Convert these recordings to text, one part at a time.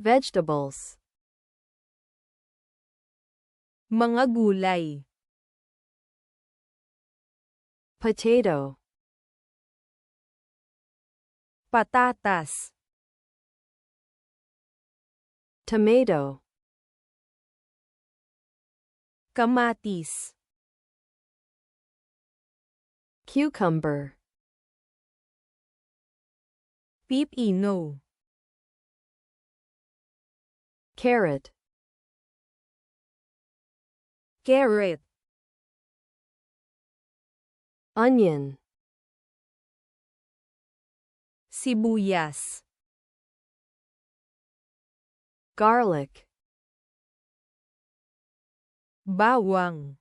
Vegetables. Mga gulay. Potato. Patatas. Tomato. Kamatis. Cucumber. Pipino. Carrot. Carrot. Onion. Sibuyas. Garlic. Bawang.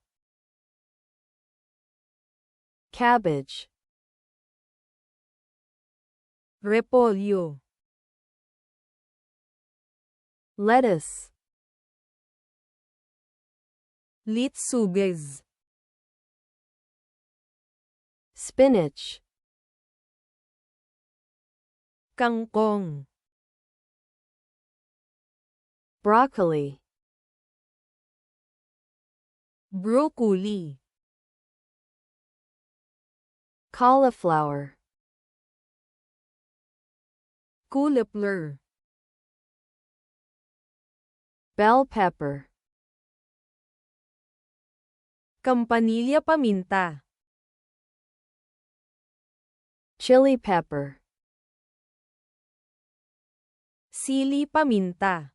Cabbage. Repolyo. Lettuce. Litsuges. Spinach. Kangkong. Broccoli. Broccoli. Cauliflower. Cauliflower. Bell pepper. Campanilla paminta. Chili pepper. Sili paminta.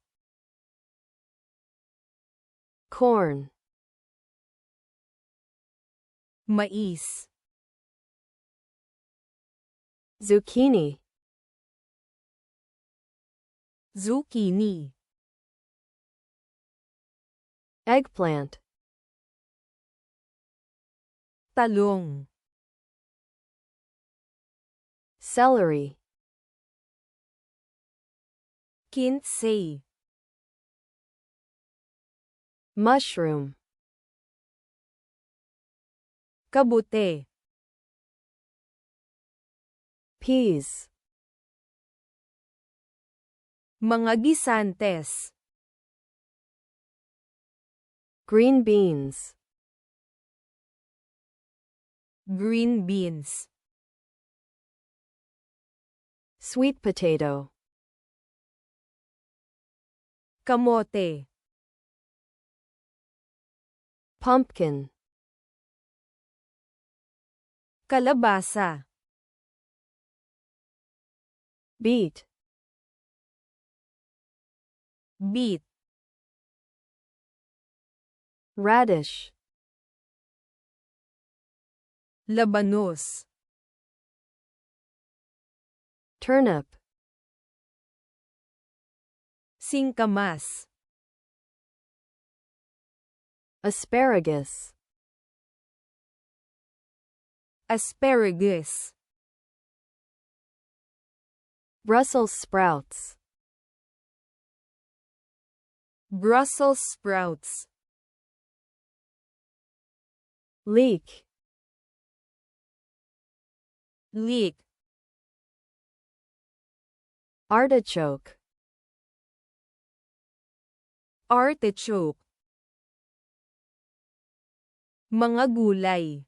Corn. Mais. Zucchini. Zucchini. Eggplant. Talong. Celery. Kinsey. Mushroom. Kabute. Peas. Mga gisantes. Green beans. Green beans. Sweet potato. Kamote. Pumpkin. Kalabasa. Beet. Beet. Radish. Labanos. Turnip. Singkamas. Asparagus. Asparagus. Brussels sprouts. Brussels sprouts. Leek. Leek. Artichoke. Artichoke. Mga gulay.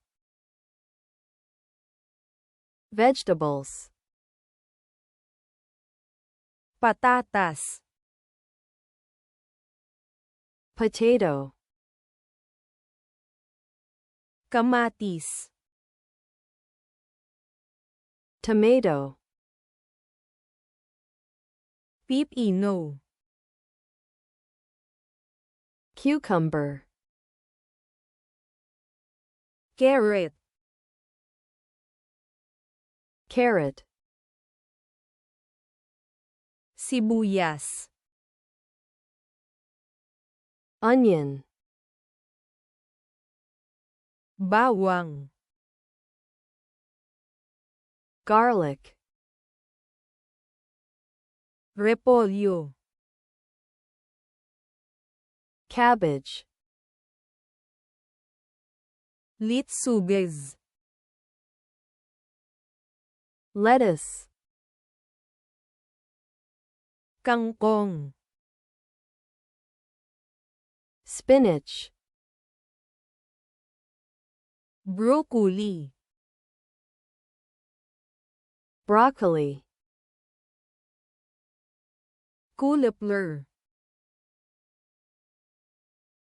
Vegetables. Patatas. Potato. Kamatis. Tomato. Pipino. Cucumber. Carrot. Carrot. Sibuyas. Onion. Bawang. Garlic. Repolyo. Cabbage. Litsuges. Lettuce. Kangkong. spinach, broccoli, broccoli, cauliflower,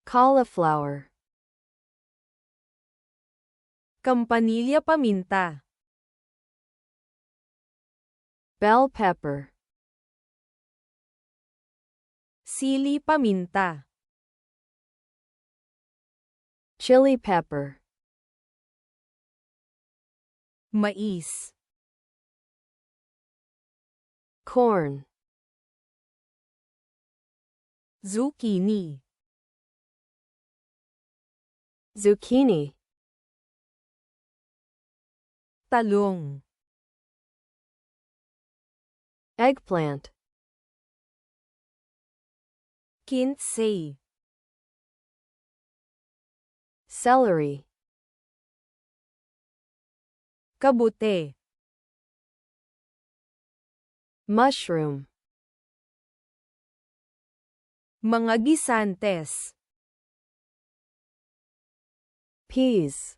cauliflower, campanilla paminta, bell pepper, sili paminta, chili pepper, mais, corn, zucchini, zucchini, talong, eggplant, kinsey, celery, kabute, mushroom, mga gisantes, peas,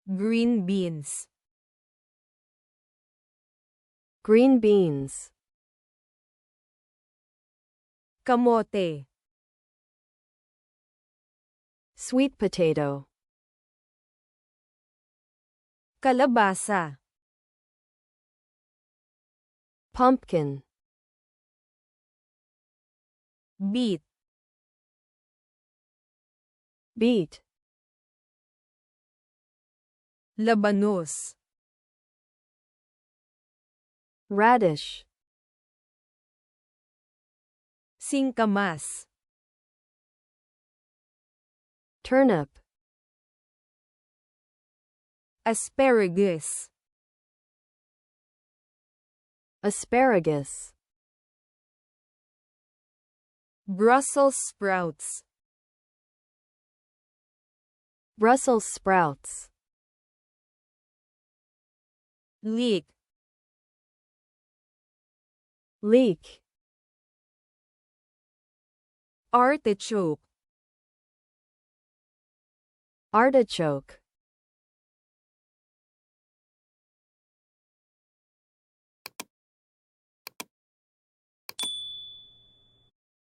green beans, green beans, kamote, sweet potato, kalabasa, pumpkin, beet, beet, labanos, radish, singkamas, turnip, asparagus, asparagus, Brussels sprouts, Brussels sprouts, leek, leek, artichoke, artichoke,